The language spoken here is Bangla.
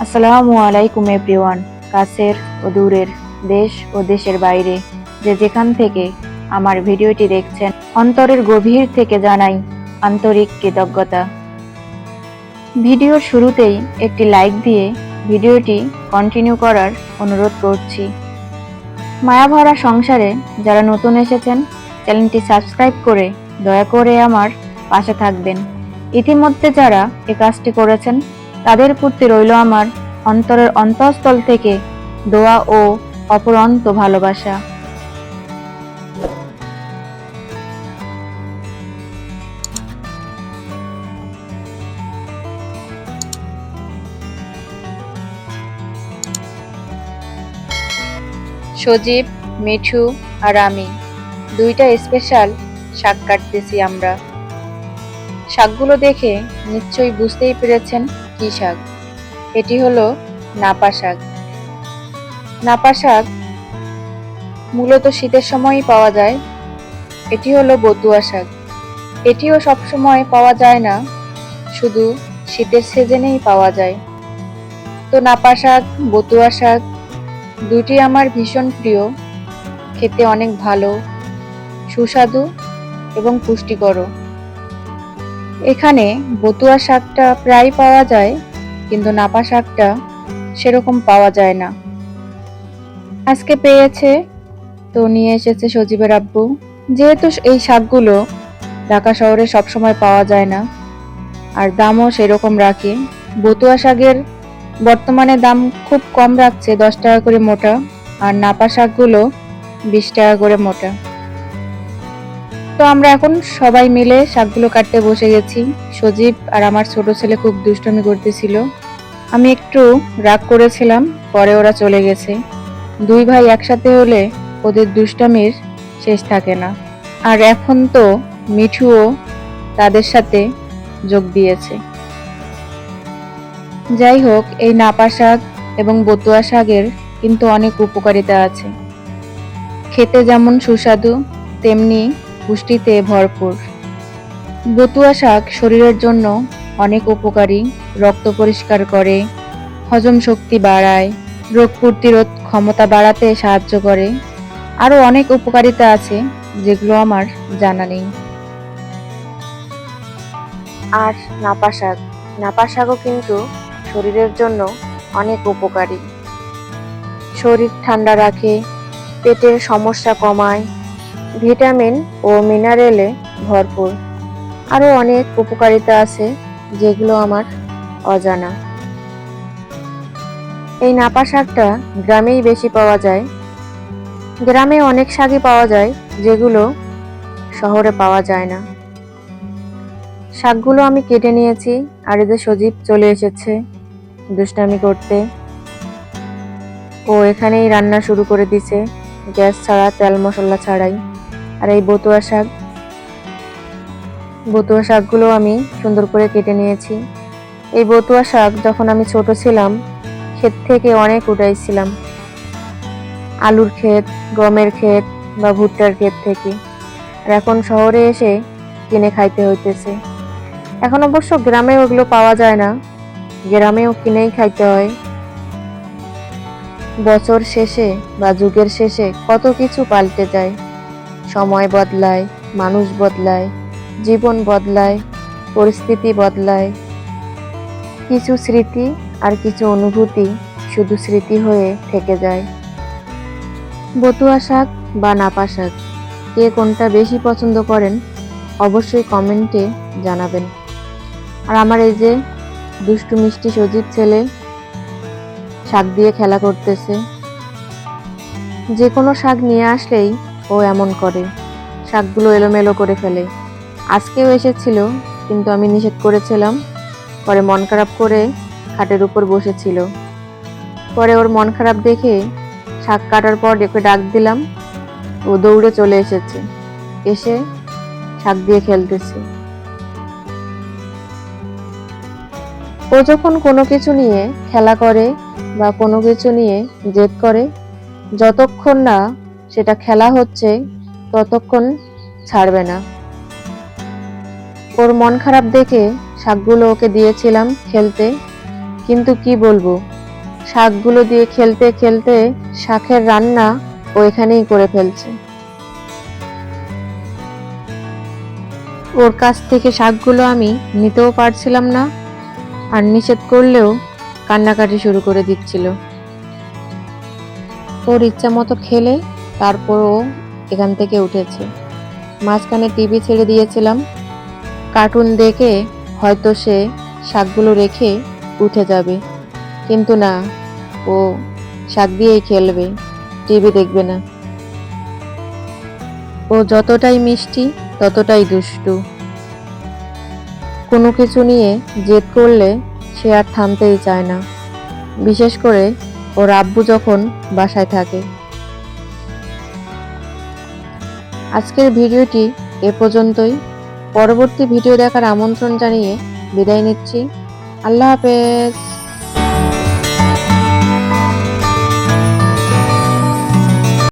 আসসালামু আলাইকুম এভরিওয়ান। কাছের ও দূরের, দেশ ও দেশের বাইরে যে যেখান থেকে আমার ভিডিওটি দেখছেন, অন্তরের গভীর থেকে জানাই আন্তরিক কৃতজ্ঞতা। ভিডিওর শুরুতেই একটি লাইক দিয়ে ভিডিওটি কন্টিনিউ করার অনুরোধ করছি। মায়াভরা সংসারে যারা নতুন এসেছেন, চ্যানেলটি সাবস্ক্রাইব করে দয়া করে আমার পাশে থাকবেন। ইতিমধ্যে যারা এ কাজটি করেছেন তাদের প্রতি রইল আমার অন্তরের অন্তঃস্থল থেকে দোয়া ও অপরন্ত ভালোবাসা। সজীব, মিঠু আর আমি দুইটা স্পেশাল শাক কাটতেছি আমরা। শাকগুলো দেখে নিশ্চয়ই বুঝতেই পেরেছেন কি শাক। এটি হলো নাপা শাক। নাপা শাক মূলত শীতের সময়ই পাওয়া যায়। এটি হলো বতুয়া শাক। এটিও সবসময় পাওয়া যায় না, শুধু শীতের সিজনেই পাওয়া যায়। তো নাপা শাক, বতুয়া শাক দুটি আমার ভীষণ প্রিয়। খেতে অনেক ভালো, সুস্বাদু এবং পুষ্টিকর। এখানে বতুয়া শাকটা প্রায় পাওয়া যায়, কিন্তু নাপা শাকটা সেরকম পাওয়া যায় না। আজকে পেয়েছে, তো নিয়ে এসেছে সজীবের আব্বু। যেহেতু এই শাকগুলো ঢাকা শহরে সবসময় পাওয়া যায় না, আর দামও সেরকম রাখে। বতুয়া শাকের বর্তমানে দাম খুব কম রাখছে, 10 টাকা করে মোটা, আর নাপা শাকগুলো 20 টাকা করে মোটা। তো আমরা এখন সবাই মিলে শাকগুলো কাটতে বসে গেছি। সজীব আর আমার ছোট ছেলে খুব দুষ্টুমি করতেছিল। আমি একটু রাগ করেছিলাম, পরে ওরা চলে গেছে। দুই ভাই একসাথে হলে ওদের দুষ্টামির শেষ থাকে না। আর এখন তো মিঠুও তাদের সাথে যোগ দিয়েছে। যাই হোক, এই নাপা শাক এবং বতুয়া শাকের কিন্তু অনেক উপকারিতা আছে। খেতে যেমন সুস্বাদু, তেমনি পুষ্টিতে ভরপুর। বতুয়া শাক শরীরের জন্য অনেক উপকারী। রক্ত পরিষ্কার করে, হজম শক্তি বাড়ায়, রোগ প্রতিরোধ ক্ষমতা বাড়াতে সাহায্য করে। আরো অনেক উপকারিতা আছে যেগুলো আমার জানা নেই। আর নাপা শাক, নাপা শাকও কিন্তু শরীরের জন্য অনেক উপকারী। শরীর ঠান্ডা রাখে, পেটের সমস্যা কমায়, ভিটামিন ও মিনারেলে ভরপুর। আরো অনেক উপকারিতা আছে যেগুলো আমার অজানা। এই নাপা শাকটা গ্রামেই বেশি পাওয়া যায়। গ্রামে অনেক শাকই পাওয়া যায় যেগুলো শহরে পাওয়া যায় না। শাকগুলো আমি কেটে নিয়েছি, আর এদের সজীব চলে এসেছে দুষ্টামি করতে। ও এখানেই রান্না শুরু করে দিছে, গ্যাস ছাড়া, তেল মশলা ছাড়াই। আর এই বতুয়া শাকগুলো আমি সুন্দর করে কেটে নিয়েছি। এই বতুয়া শাক যখন আমি ছোট ছিলাম, ক্ষেত থেকে অনেক উঠাইছিলাম। আলুর ক্ষেত, গমের ক্ষেত বা ভুট্টার ক্ষেত থেকে। আর এখন শহরে এসে কিনে খাইতে হইতেছে। এখন অবশ্য গ্রামে ওগুলো পাওয়া যায় না, গ্রামেও কিনেই খাইতে হয়। বছর শেষে বা যুগের শেষে কত কিছু পাল্টে যায়। সময় বদলায়, মানুষ বদলায়, জীবন বদলায়, পরিস্থিতি বদলায়। কিছু স্মৃতি আর কিছু অনুভূতি শুধু স্মৃতি হয়ে থেকে যায়। বতুয়া শাক বা নাপা শাক, কে কোনটা বেশি পছন্দ করেন অবশ্যই কমেন্টে জানাবেন। আর আমার এই যে দুষ্টু মিষ্টি সজীব ছেলে শাক দিয়ে খেলা করতেছে। যে কোনো শাক নিয়ে আসলেই ও এমন করে, শাকগুলো এলোমেলো করে ফেলে। আজকেও এসেছিল, কিন্তু আমি নিষেধ করেছিলাম। পরে মন খারাপ করে খাটের উপর বসেছিল। পরে ওর মন খারাপ দেখে শাক কাটার পর ওকে ডাক দিলাম, ও দৌড়ে চলে এসেছে, এসে শাক দিয়ে খেলতেছে। ও যখন কোনো কিছু নিয়ে খেলা করে বা কোনো কিছু নিয়ে জেদ করে, যতক্ষণ না সেটা খেলা হচ্ছে ততক্ষণ ছাড়বে না। ওর মন খারাপ দেখে শাকগুলো ওকে দিয়েছিলাম খেলতে, কিন্তু কি বলবো, শাকগুলো দিয়ে খেলতে খেলতে শাকের রান্না ও এখানেই করে ফেলছে। ওর কাছ থেকে শাকগুলো আমি নিতেও পারছিলাম না, আর নিষেধ করলেও কান্নাকাটি শুরু করে দিচ্ছিল। ওর ইচ্ছা মতো খেলে তারপর ও এখান থেকে উঠেছে। মাঝখানে টিভি ছেড়ে দিয়েছিলাম, কার্টুন দেখে হয়তো সে শাকগুলো রেখে উঠে যাবে, কিন্তু না, ও শাক দিয়েই খেলবে, টিভি দেখবে না। ও যতটাই মিষ্টি ততটাই দুষ্টু। কোনো কিছু নিয়ে জেদ করলে সে আর থামতেই চায় না, বিশেষ করে ওর আব্বু যখন বাসায় থাকে। আজকের ভিডিওটি এ পর্যন্তই। পরবর্তী ভিডিও দেখার আমন্ত্রণ জানিয়ে বিদায় নিচ্ছি। আল্লাহ হাফেজ।